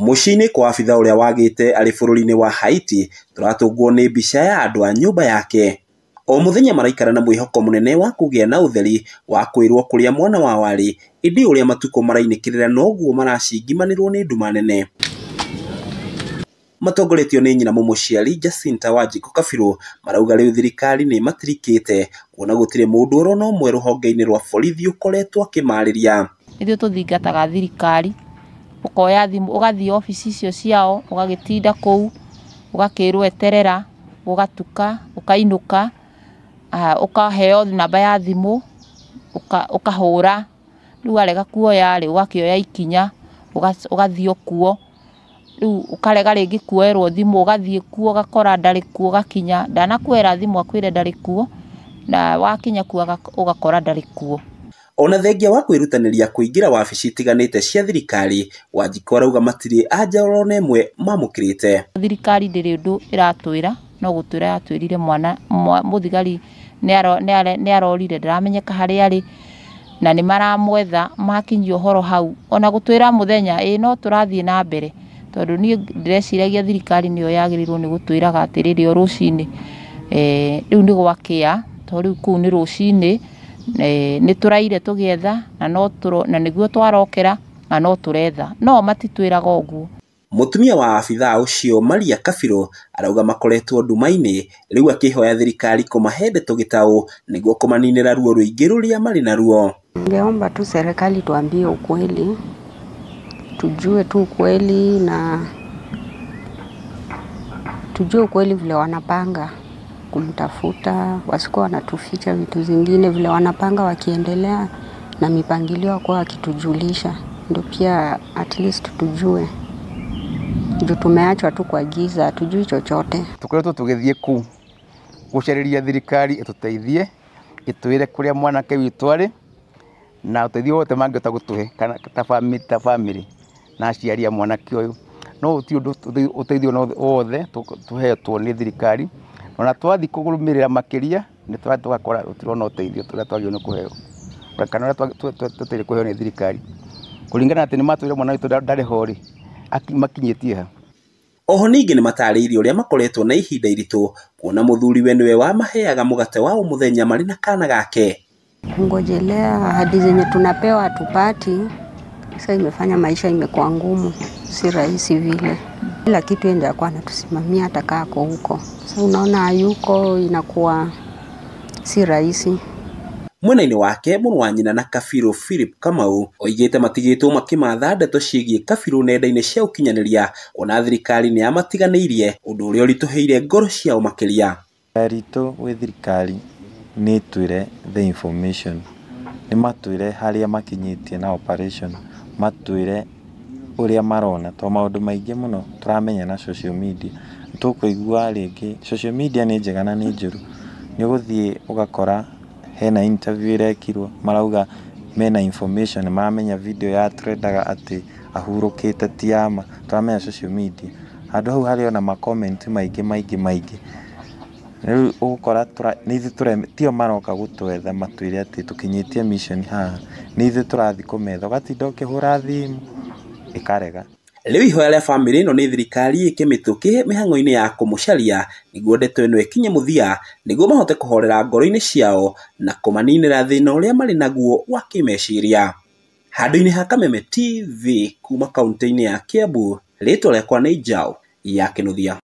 Muciini kwa abitha uria wagite ari bururi-ini wa Haiti turatungwo ni mbica ya andu a nyumba yake. O muthenya maraikara na mwihoko munene wa kugia na utheri wa kwirwo kuria mwana wa wari, indi uria matuko marainikirira noguo maracingimanirwo ni nduma nene. Matongoretio ni nyina mumuciari Jacinta Wanjiku Kabiru marauga riu thirikari ni matirikite kuona gutire mundu urona umwe ruhonge-ini rwa borithi ukoretwo akimariria. Ithuĩ tuthingataga thirikari, ukoya thimu ugathii ofici icio ciao ugagitinda kuu ugakirwo eterera ugatuka ukainuka ukaheo namba ya thimu ukahura riu arega kuoya ri ugakioya ikinya ugathii okuo riu ukarega ringi kuoerwo thimu ugathii kuo ugakora ndari kuo ugakinya ndanakuera thimu akwire ndari kuo na wakinya kuo ugakora ndari kuo. Ona thengia wa kwirutaniria kuingira wabici tiganite cia thirikari, Wanjiku arauga matiri anja orona imwe mamukirite. Thirikari ndiri undu iratwira no gutwira yatwirire mwana muthigari ni arorire ndaramenyeka hari ari na ni maramwetha makinyio horo hau ona gutwira muthenya no turathie na mbere tondu ni ndireciragia thirikari niyo yagirirwo ni gutwiraga atiriri o rucini riu ni gwakia tondu riu kuu ni rucini ni turaire tugietha na niguo twarokera na no turetha no matitwiraga uguo. Mutumia wa abitha ucio Maria Kabiru arauga makoretwo nduma-ini riu akihoya thirikari kumahe ndeto gitau niguo kumaninira ruo ruingi ruria mari naruo. Ningeomba tu serikali tuambie ukweli, tujue tu ukweli na tujue ukweli vile wanapanga kumtafuta, wasikuwa wanatuficha vitu zingine, vile wanapanga wakiendelea na mipangilio kwa wakitujulisha ndio pia at least tujue. Ndio tumeachwa tu kwa giza, tujui chochote. Tukoretwo tugithie ku gucariria thirikari ituteithie itwire kuria mwanake witu ari na uteithio wote mangiota gutuhe kana ta family na aciari a mwanake uyu no uti undu uteithio wothe tuhetwo ni thirikari ona twathi kugurumirira makiria ni twakora utirona uteithio turia twagio ni kuheo kana tutire kuheo ni thirikari kuringana ati ni matwire mwana witu ndari hori makinyitie ha. Oho ningi ni matariirie uria makoretwo na ihinda iritu kuona muthuri we niwe wa maheaga mugate wa umuthenya mari na kana gake. Ngojelea ahadi zenye tunapewa tupati, sasa imefanya maisha imekuwa ngumu, si rahisi vile. Kila kitu ende akwa anatusimamia atakako huko. Sasa unaona hayuko inakuwa si rahisi. Mwena-ini wake mũrũ wa nyina na Kabiru Philip Kamau oigite matigitwo makimatha ndeto ciigie Kabiru nenda-ini cia ukinyaniria ona thirikari ni amatiganiirie undu uria urituheire ngoro ciao makiria. Rito we thirikari ni twire the information ni matwire haria makinyitie na operation matwire uria marona to maundu maingi muno turamenya na social media tukuigua ringi social media ni njega na ni njuru ni guthie ugakora hena interview irekirwo marauga mena information maramenya video ya trendaga ati ahurukite tiama turamenya social media handu hau hari ona ma comment maingi riu ukora tio maroka gutwetha matwire ati tukinyitie mission haha ni ithu turathi kumetha gatinda ukihura thimu ikarega. Riu ihoya ria family ino ni thirikari ikimituki mihango-ini ya kumucaria niguo ndeto ino ikinye muthia niguo mahote kuhorera ngoro-ini ciao na kumaninira thina uria mari naguo wa kimeciria. Handu-ini ha Kameme TV kuma kaunti-ini ya Kiambu, ritwa riakwa ni Njau ya Kinuthia.